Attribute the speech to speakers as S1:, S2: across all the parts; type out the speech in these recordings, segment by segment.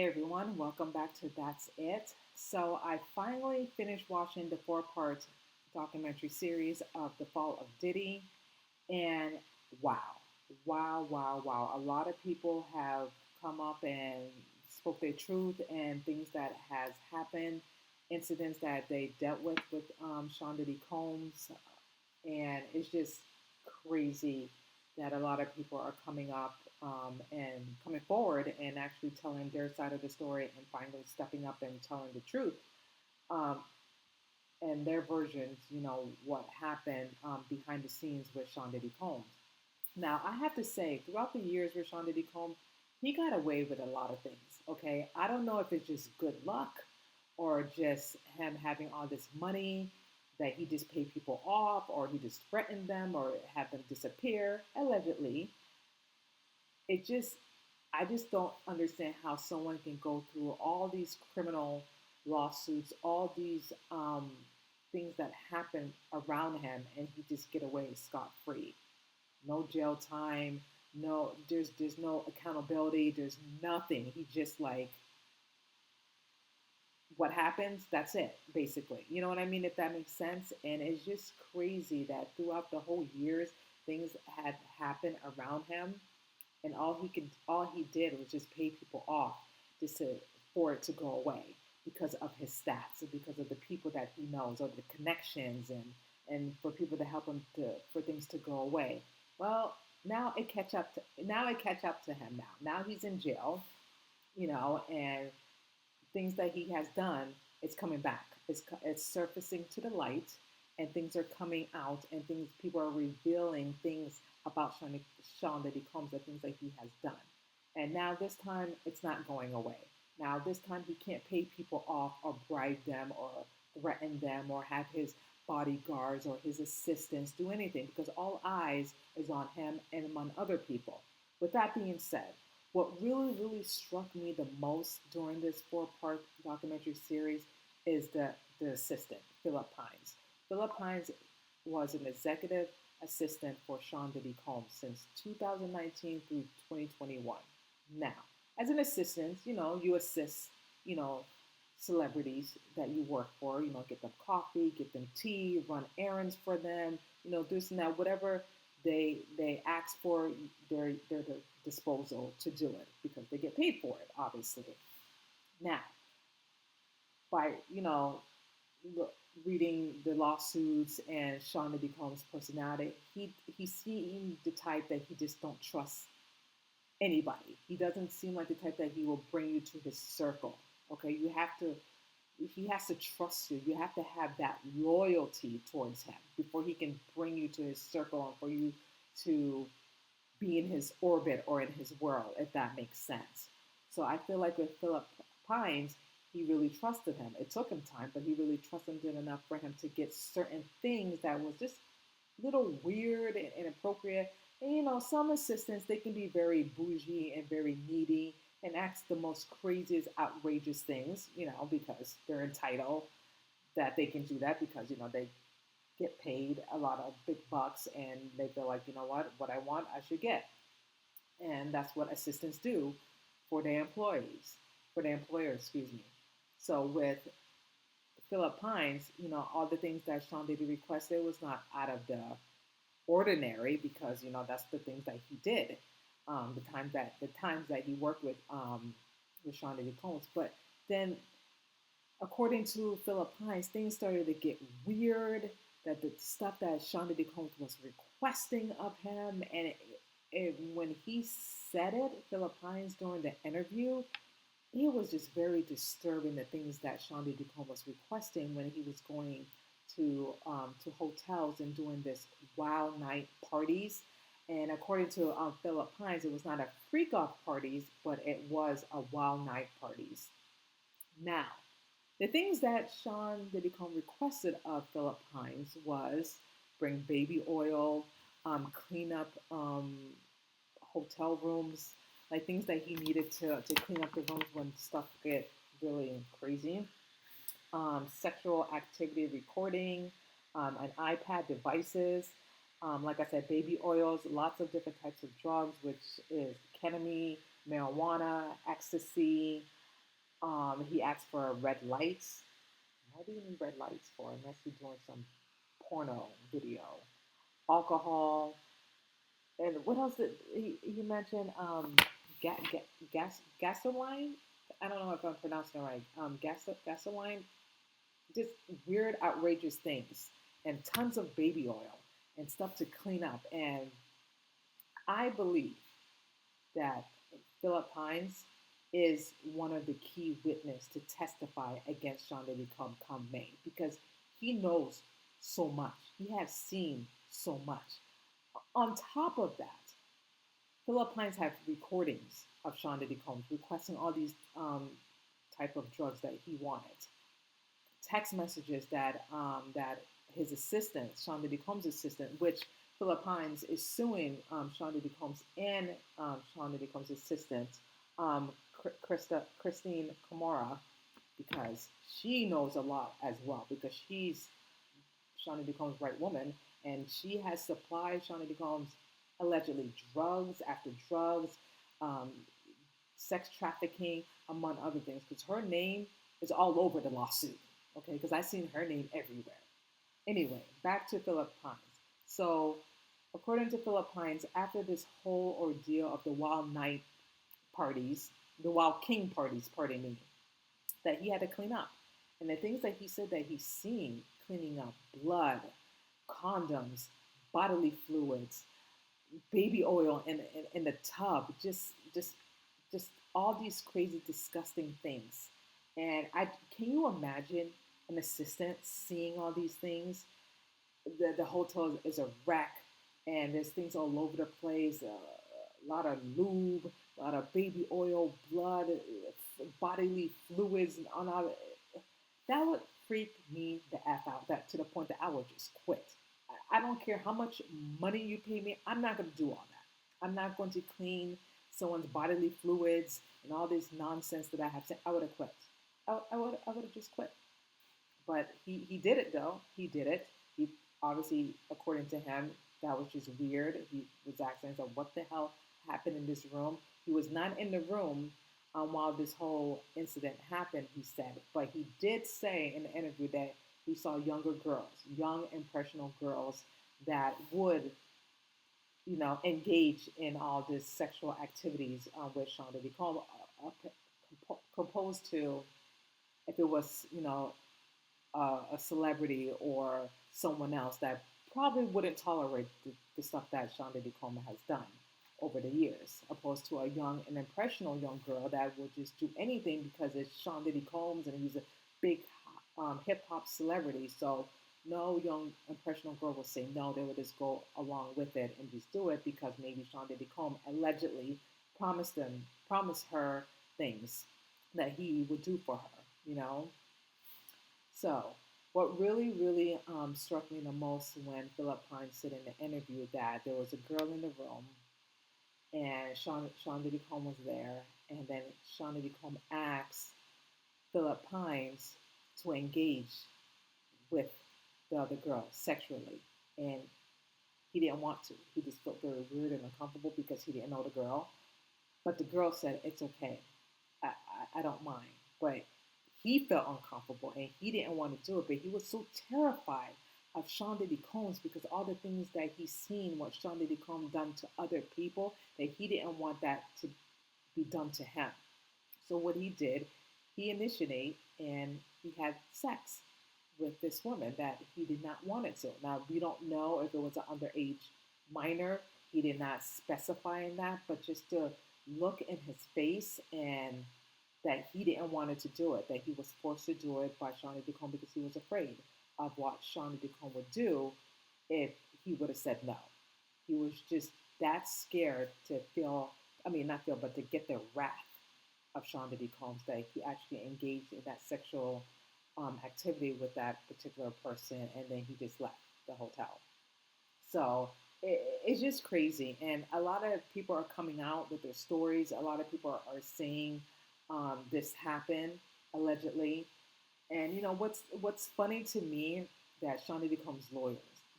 S1: Hey everyone, welcome back to That's It. So I finally finished watching the four-part documentary series of the Fall of Diddy, and wow, wow. A lot of people have come up and spoke their truth and things that has happened, incidents that they dealt with Sean Diddy Combs, and it's just crazy that a lot of people are coming up and coming forward and actually telling their side of the story and finally stepping up and telling the truth um, and their versions, what happened behind the scenes with Sean Diddy Combs. Now, I have to say, throughout the years with Sean Diddy Combs, he got away with a lot of things. Okay, I don't know if it's just good luck or just him having all this money that he just paid people off or he just threatened them or had them disappear allegedly. It just I just don't understand how someone can go through all these criminal lawsuits, all these things that happen around him, and he just get away scot free. No jail time, no, there's no accountability, there's nothing. He just like what happens, that's it, basically. You know what I mean? If that makes sense. And it's just crazy that throughout the whole years, things had happened around him, and all he did was just pay people off just to for it to go away because of his stats and because of the people that he knows or the connections and for people to help him to for things to go away. Well, now it catch up to him now he's in jail, and things that he has done is coming back. It's surfacing to the light, and things are coming out, and things people are revealing things about Sean that he comes, the things that he has done. And now this time, it's not going away. Now this time, he can't pay people off or bribe them or threaten them or have his bodyguards or his assistants do anything because all eyes is on him and among other people. With that being said, what really struck me the most during this four-part documentary series is the assistant, Philip Pines. Philip Pines was an executive assistant for Sean Diddy Combs since 2019 through 2021. Now, as an assistant, you assist, you know, celebrities that you work for, get them coffee, get them tea, run errands for them, this and that, whatever they ask for, they're the disposal to do it because they get paid for it, obviously. Now, by reading the lawsuits and Sean Diddy Combs' personality, he seemed the type that he just don't trust anybody. He doesn't seem like the type that he will bring you to his circle. Okay, he has to trust you. You have to have that loyalty towards him before he can bring you to his circle and for you to be in his orbit or in his world, if that makes sense. So I feel like with Philip Pines, he really trusted him. It took him time, but he really trusted him enough for him to get certain things that was just a little weird and inappropriate. And some assistants, they can be very bougie and very needy and ask the most craziest, outrageous things, because they're entitled that they can do that because, they get paid a lot of big bucks and they feel like, what I want, I should get. And that's what assistants do for their employees, for their employer, excuse me. So with Philip Pines, all the things that Sean Diddy requested was not out of the ordinary because, that's the things that he did. The times that he worked with Sean Diddy Combs. But then according to Philip Pines, things started to get weird. That the stuff that Sean Diddy Combs was requesting of him, and when he said it, Philip Pines during the interview, it was just very disturbing. The things that Sean Diddy Combs was requesting when he was going to hotels and doing this wild night parties. And according to Philip Pines, it was not a freak off parties, but it was a wild night parties. Now, the things that Sean Diddy Combs requested of Philip Hines was bring baby oil, clean up hotel rooms, like things that he needed to clean up the rooms when stuff get really crazy. Sexual activity recording, and iPad devices. Like I said, baby oils, lots of different types of drugs, which is ketamine, marijuana, ecstasy, He asked for red lights. What do you need red lights for? Unless you're doing some porno video. Alcohol. And what else did he mention? Gasoline. I don't know if I'm pronouncing it right. Gasoline. Just weird, outrageous things, and tons of baby oil and stuff to clean up. And I believe that Philip Hines is one of the key witnesses to testify against Sean Diddy come May because he knows so much. He has seen so much. On top of that, Philip Hines had recordings of Sean Diddy Combs requesting all these type of drugs that he wanted. Text messages that his assistant, Sean Diddy Combs' assistant, which Philip Hines is suing Sean Diddy Combs and Sean Diddy Combs' assistant, Christine Kamara, because she knows a lot as well, because she's Sean Diddy Combs' right woman, and she has supplied Sean Diddy Combs allegedly drugs after drugs, um, sex trafficking, among other things, because her name is all over the lawsuit. Okay, because I've seen her name everywhere. Anyway, back to Philip Hines. So, according to Philip Hines, after this whole ordeal of the Wild Night parties, the Wild King parties, pardon me, that he had to clean up. And the things that he said that he's seen cleaning up: blood, condoms, bodily fluids, baby oil in the tub, just all these crazy, disgusting things. And I can you imagine an assistant seeing all these things? The hotel is a wreck, and there's things all over the place. A lot of lube, a lot of baby oil, blood, bodily fluids, and all that would freak me the f out. That to the point that I would just quit. I don't care how much money you pay me. I'm not going to do all that. I'm not going to clean someone's bodily fluids and all this nonsense that I have said. I would have quit. I would have just quit. But he did it though. He did it. He obviously, according to him, that was just weird. He was asking himself, what the hell happened in this room? He was not in the room while this whole incident happened, he said. But he did say in the interview that he saw younger girls, young, impressionable girls that would, engage in all this sexual activities with Sean Diddy Combs, composed to if it was, a celebrity or someone else that probably wouldn't tolerate the stuff that Sean Diddy Combs has done over the years, opposed to a young and impressionable young girl that will just do anything because it's Sean Diddy Combs and he's a big hip hop celebrity. So no young impressionable girl will say no. They would just go along with it and just do it because maybe Sean Diddy Combs allegedly promised her things that he would do for her. So, what really, really struck me the most when Philip Hines said in the interview that there was a girl in the room and Sean Diddy Combs was there, and then Sean Diddy Combs asked Philip Hines to engage with the other girl sexually, and he didn't want to. He just felt very weird and uncomfortable because he didn't know the girl. But the girl said, "It's okay. I don't mind." But he felt uncomfortable and he didn't want to do it. But he was so terrified of Sean Diddy Combs because all the things that he's seen, what Sean Diddy Combs done to other people, that he didn't want that to be done to him. So what he did, he initiated and he had sex with this woman that he did not want it to. Now we don't know if it was an underage minor. He did not specify in that, but just to look in his face and that he didn't want it to do it, that he was forced to do it by Sean Diddy Combs because he was afraid of what Sean Diddy Combs would do if he would have said no. He was just that scared to feel, I mean, not feel, but to get the wrath of Sean Diddy Combs that he actually engaged in that sexual activity with that particular person, and then he just left the hotel. So it's just crazy, and a lot of people are coming out with their stories. A lot of people are saying this happened allegedly, and what's funny to me that Sean Diddy Combs' lawyers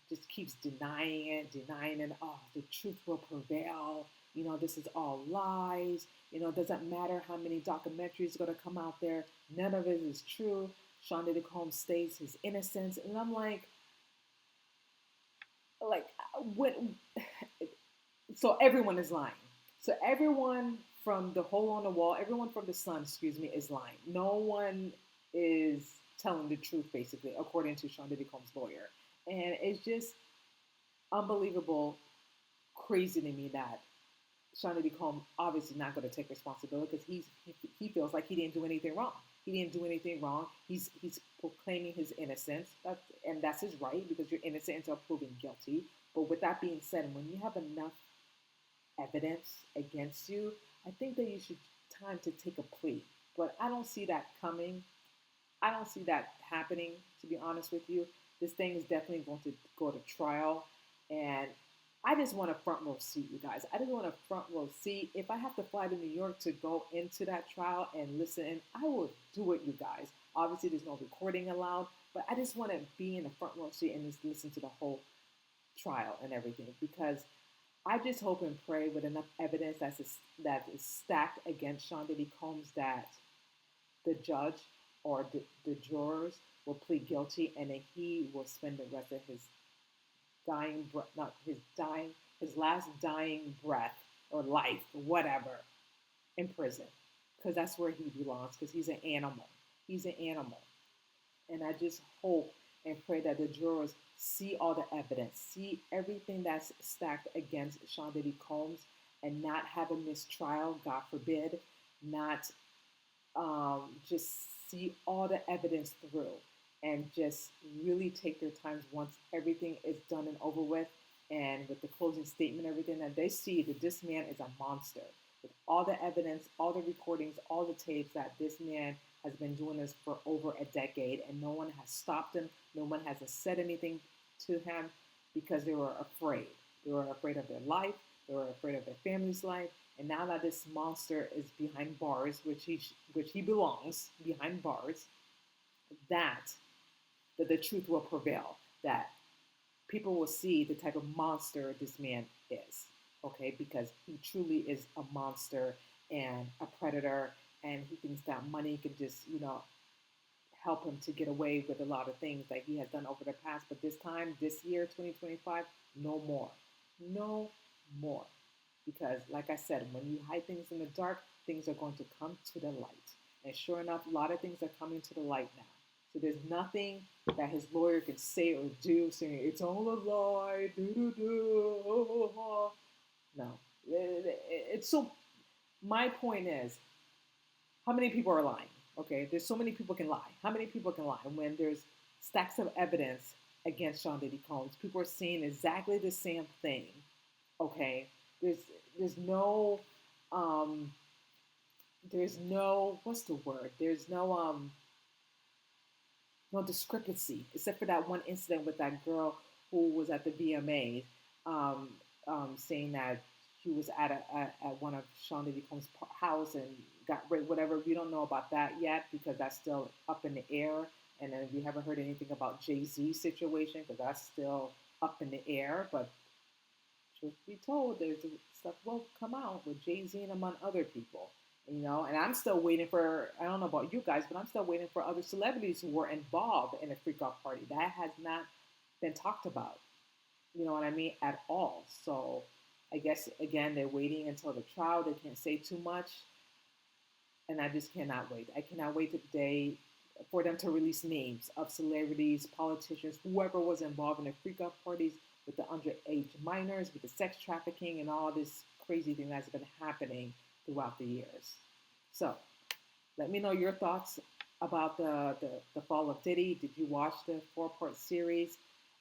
S1: just keeps denying it. Oh, the truth will prevail. this is all lies. It doesn't matter how many documentaries are going to come out there. None of it is true. Sean Diddy Combs states his innocence. And I'm like, when, so everyone is lying. So everyone from the hole on the wall, everyone from the sun, excuse me, is lying. No one is telling the truth, basically, according to Sean Diddy Combs' lawyer. And it's just unbelievable, crazy to me that Sean Diddy Combs obviously not going to take responsibility because he feels like he didn't do anything wrong. He didn't do anything wrong. He's proclaiming his innocence, and that's his right because you're innocent until proven guilty. But with that being said, when you have enough evidence against you, I think that you should time to take a plea. But I don't see that coming. I don't see that happening, to be honest with you. This thing is definitely going to go to trial. And I just want a front row seat, you guys. I just want a front row seat. If I have to fly to New York to go into that trial and listen, I will do it, you guys. Obviously, there's no recording allowed, but I just want to be in the front row seat and just listen to the whole trial and everything because I just hope and pray with enough evidence that is stacked against Sean Diddy Combs that the judge or the jurors will plead guilty and then he will spend the rest of his dying breath, not his dying, his last dying breath or life, or whatever, in prison. Because that's where he belongs, because he's an animal. He's an animal. And I just hope and pray that the jurors see all the evidence, see everything that's stacked against Sean Diddy Combs, and not have a mistrial, God forbid, not just see all the evidence through and just really take their times once everything is done and over with. And with the closing statement, everything that they see that this man is a monster. With all the evidence, all the recordings, all the tapes that this man has been doing this for over a decade and no one has stopped him. No one has said anything to him because they were afraid. They were afraid of their life. They were afraid of their family's life. And now that this monster is behind bars, which he belongs behind bars, that the truth will prevail. That people will see the type of monster this man is. Okay, because he truly is a monster and a predator, and he thinks that money can just help him to get away with a lot of things that he has done over the past. But this year, 2025, no more. No more. Because, like I said, when you hide things in the dark, things are going to come to the light. And sure enough, a lot of things are coming to the light now. So there's nothing that his lawyer can say or do saying, it's all a lie, No. It's so, my point is, how many people are lying? Okay, there's so many people can lie. How many people can lie when there's stacks of evidence against Sean Diddy Combs? People are saying exactly the same thing. Okay, there's no what's the word? There's no discrepancy except for that one incident with that girl who was at the VMAs, saying that she was at one of Sean Diddy Combs' house and got raped, whatever. We don't know about that yet because that's still up in the air. And then we haven't heard anything about Jay-Z's situation because that's still up in the air. But truth be told, there's stuff will come out with Jay-Z and among other people. And I'm still waiting for, I don't know about you guys, but I'm still waiting for other celebrities who were involved in a freak-out party. That has not been talked about, you know what I mean, at all. So I guess, again, they're waiting until the trial. They can't say too much. And I just cannot wait. I cannot wait today for them to release names of celebrities, politicians, whoever was involved in the freak-out parties with the underage minors, with the sex trafficking and all this crazy thing that's been happening throughout the years. So let me know your thoughts about the Fall of Diddy. Did you watch the 4-part series?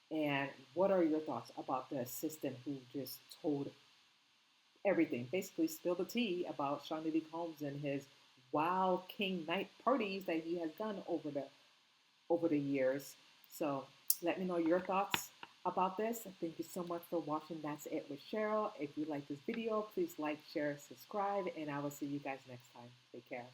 S1: And what are your thoughts about the assistant who just told everything, basically spilled the tea about Sean Diddy Combs and his wild king night parties that he has done over the years? So let me know your thoughts about this. Thank you so much for watching That's It with Cheryl. If you like this video, please like, share, subscribe, and I will see you guys next time. Take care.